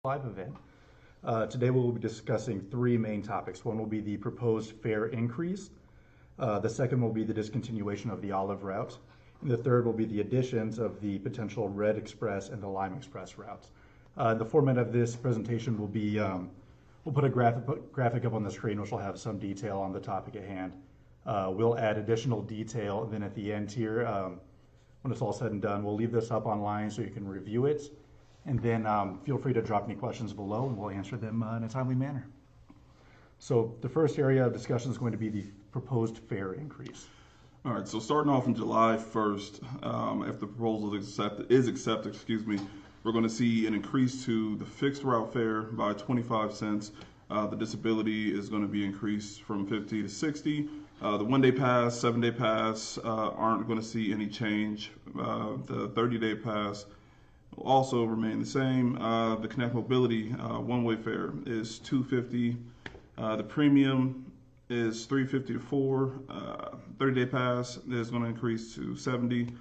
Live event. Today we will be discussing three main topics. One will be the proposed fare increase. The second will be the discontinuation of the Olive route. And the third will be the additions of the potential Red Express and the Lime Express routes. The format of this presentation will be, we'll put a graphic up on the screen which will have some detail on the topic at hand. We'll add additional detail, and then at the end here, when it's all said and done, we'll leave this up online so you can review it. And then feel free to drop any questions below and we'll answer them in a timely manner. So the first area of discussion is going to be the proposed fare increase. All right, so starting off on July 1st, if the proposal is accepted, we're going to see an increase to the fixed route fare by 25 cents. The disability is going to be increased from 50 to 60. The one-day pass, 7-day pass aren't going to see any change. The 30-day pass will also remain the same. The Connect Mobility one-way fare is $2.50. The premium is $3.50 to $4. 30-day pass is going to increase to $70.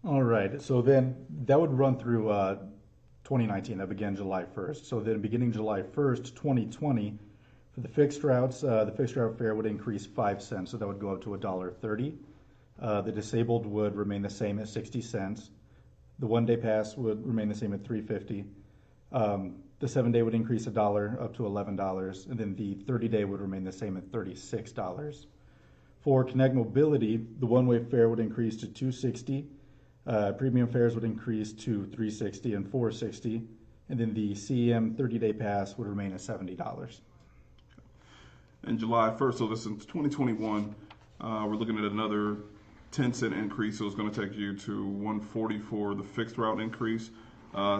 All right, so then that would run through 2019. That began July 1st. So then beginning July 1st, 2020, for the fixed routes, the fixed route fare would increase 5 cents, so that would go up to $1.30. The disabled would remain the same at 60 cents. The one-day pass would remain the same at $3.50. The 7-day would increase $1 up to $11, and then the 30-day would remain the same at $36. For Connect Mobility, the one-way fare would increase to $2.60. Premium fares would increase to $3.60 and $4.60, and then the CEM 30-day pass would remain at $70. And July 1st, so this is 2021, we're looking at another 10-cent increase, so it's going to take you to $1.40 for the fixed route increase.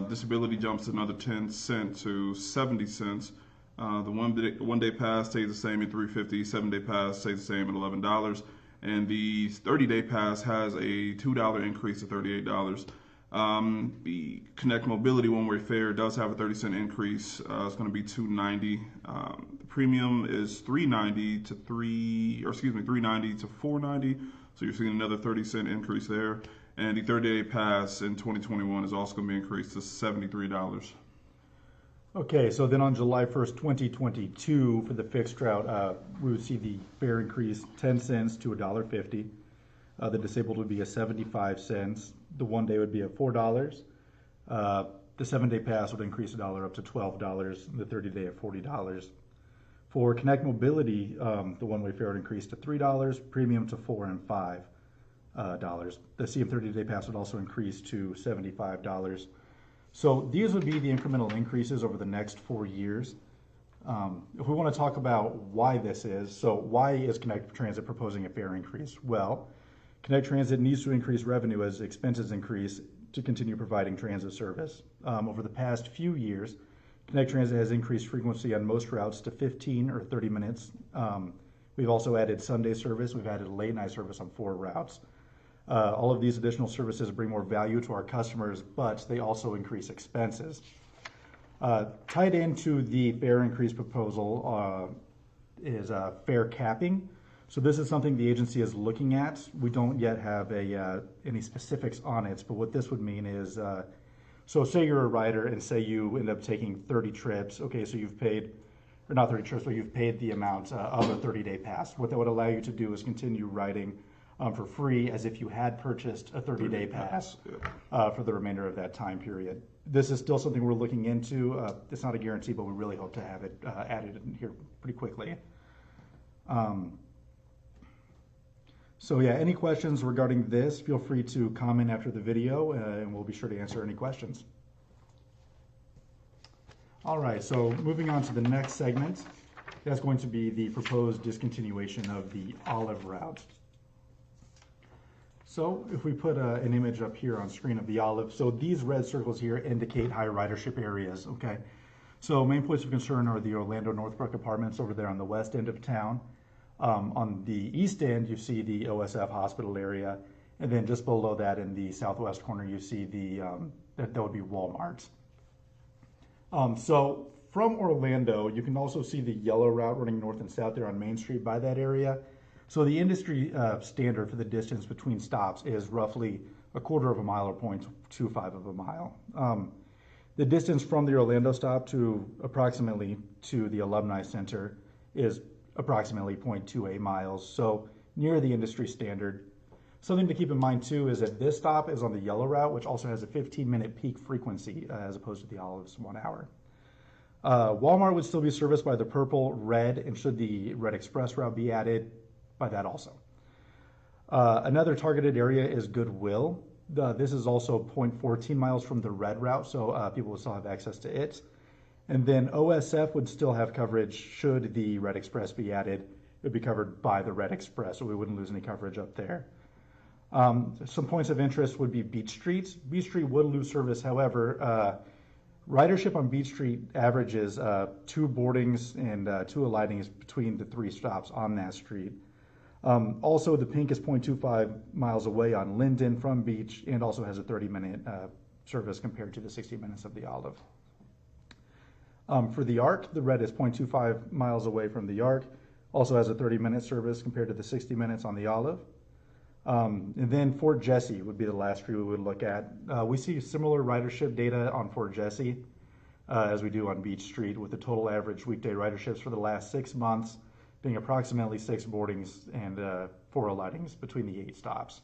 Disability jumps another 10 cents to 70 cents. The one-day pass stays the same at $3.50. 7-day pass stays the same at $11. And the 30-day pass has a $2 increase to $38. The Connect Mobility one-way fare does have a 30-cent increase. It's going to be $2.90. The premium is $3.90 to $3.90 to $4.90. So you're seeing another 30-cent increase there. And the 30-day pass in 2021 is also going to be increased to $73. Okay, so then on July 1st, 2022, for the fixed route, we would see the fare increase 10 cents to $1.50. The disabled would be at 75 cents. The one day would be at $4. The 7-day pass would increase $1 up to $12, and the 30-day at $40. For Connect Mobility, the one-way fare would increase to $3, premium to $4 and $5. The CM 30-day pass would also increase to $75. So these would be the incremental increases over the next 4 years. If we want to talk about why this is, so why is Connect Transit proposing a fare increase? Well, Connect Transit needs to increase revenue as expenses increase to continue providing transit service. Over the past few years, Connect Transit has increased frequency on most routes to 15 or 30 minutes. We've also added Sunday service. We've added late night service on 4 routes. All of these additional services bring more value to our customers, but they also increase expenses. Tied into the fare increase proposal is fare capping. So this is something the agency is looking at. We don't yet have any specifics on it, but what this would mean is, so say you're a rider and say you end up taking 30 trips. Okay, so you've paid, or not 30 trips, but you've paid the amount of a 30-day pass. What that would allow you to do is continue riding for free as if you had purchased a 30-day pass for the remainder of that time period. This is still something we're looking into. It's not a guarantee, but we really hope to have it added in here pretty quickly. So yeah, any questions regarding this, feel free to comment after the video and we'll be sure to answer any questions. All right, so moving on to the next segment, that's going to be the proposed discontinuation of the Olive route. So if we put an image up here on screen of the Olive, so these red circles here indicate high ridership areas, okay? So main points of concern are the Orlando Northbrook apartments over there on the west end of town. On the east end, you see the OSF hospital area, and then just below that in the southwest corner, you see the, that would be Walmart. So from Orlando, you can also see the yellow route running north and south there on Main Street by that area. So the industry standard for the distance between stops is roughly 1/4 of a mile or 0.25 of a mile. The distance from the Orlando stop to approximately to the Alumni Center is approximately 0.28 miles, so near the industry standard. Something to keep in mind too is that this stop is on the yellow route, which also has a 15-minute peak frequency as opposed to the Olive's 1 hour. Walmart would still be serviced by the purple, red, and should the red express route be added, by that also. Another targeted area is Goodwill. This is also 0.14 miles from the red route, so people will still have access to it. And then OSF would still have coverage should the red express be added. It would be covered by the red express, so we wouldn't lose any coverage up there. Some points of interest would be Beach Street. Beach Street would lose service, however, ridership on Beach Street averages 2 boardings and 2 alightings between the 3 stops on that street. Also, the pink is 0.25 miles away on Linden from Beach and also has a 30-minute service compared to the 60 minutes of the Olive. For the Arc, the red is 0.25 miles away from the Arc, also has a 30-minute service compared to the 60 minutes on the Olive. And then Fort Jesse would be the last street we would look at. We see similar ridership data on Fort Jesse as we do on Beach Street, with the total average weekday riderships for the last 6 months being approximately 6 boardings and 4 alightings between the 8 stops.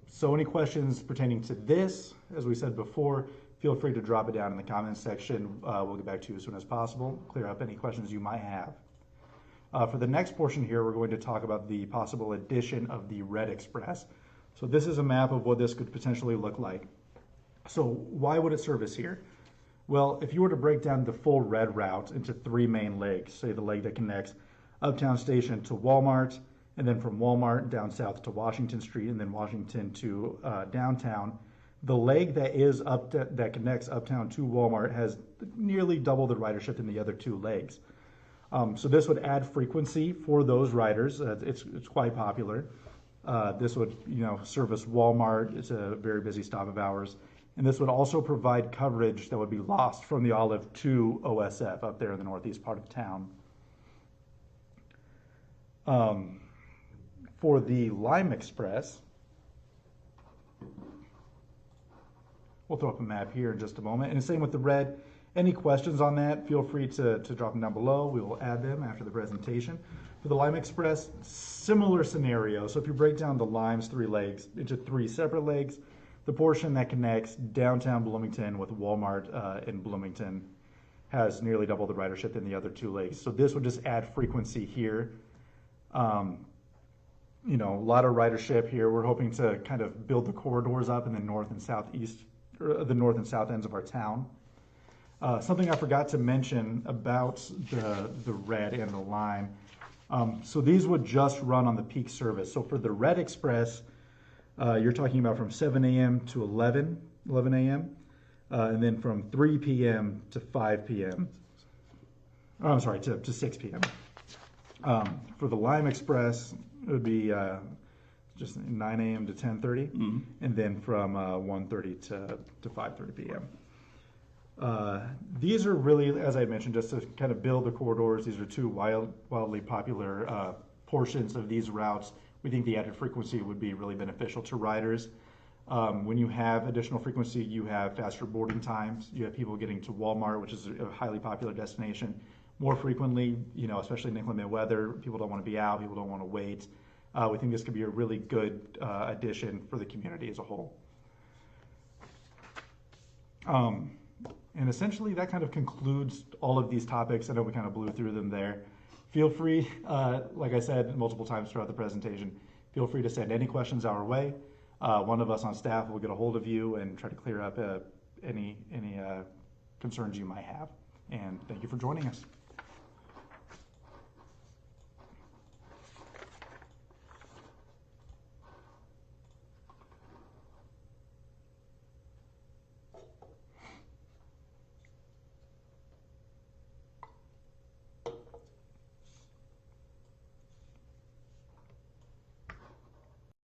So any questions pertaining to this, as we said before, feel free to drop it down in the comments section. We'll get back to you as soon as possible, clear up any questions you might have. For the next portion here, we're going to talk about the possible addition of the Red Express. So this is a map of what this could potentially look like. So why would it service here? Well, if you were to break down the full red route into 3 main legs, say the leg that connects Uptown Station to Walmart, and then from Walmart down south to Washington Street, and then Washington to downtown, the leg that connects Uptown to Walmart has nearly double the ridership than the other 2 legs. So this would add frequency for those riders. It's quite popular. This would, service Walmart. It's a very busy stop of ours. And this would also provide coverage that would be lost from the Olive to OSF up there in the northeast part of town. For the Lime Express, we'll throw up a map here in just a moment. And the same with the red. Any questions on that, feel free to drop them down below. We will add them after the presentation. For the Lime Express, similar scenario. So if you break down the Lime's 3 legs into 3 separate legs, the portion that connects downtown Bloomington with Walmart in Bloomington has nearly double the ridership than the other 2 legs. So this would just add frequency here. A lot of ridership here. We're hoping to kind of build the corridors up in the north and southeast, or the north and south ends of our town. Something I forgot to mention about the red and the lime. So these would just run on the peak service. So for the Red Express, you're talking about from 7 a.m. to 11 a.m. And then from 3 p.m. to 5 p.m. Oh, I'm sorry, to 6 p.m. For the Lime Express, it would be just 9 a.m. to 10:30, and then from 1:30 to 5:30 p.m. These are really, as I mentioned, just to kind of build the corridors. These are 2 wildly popular portions of these routes. We think the added frequency would be really beneficial to riders. When you have additional frequency, you have faster boarding times. You have people getting to Walmart, which is a highly popular destination, more frequently, especially in inclement weather. People don't want to be out. People don't want to wait. We think this could be a really good addition for the community as a whole. And essentially, that kind of concludes all of these topics. I know we kind of blew through them there. Feel free, like I said multiple times throughout the presentation, feel free to send any questions our way. One of us on staff will get a hold of you and try to clear up any concerns you might have. And thank you for joining us.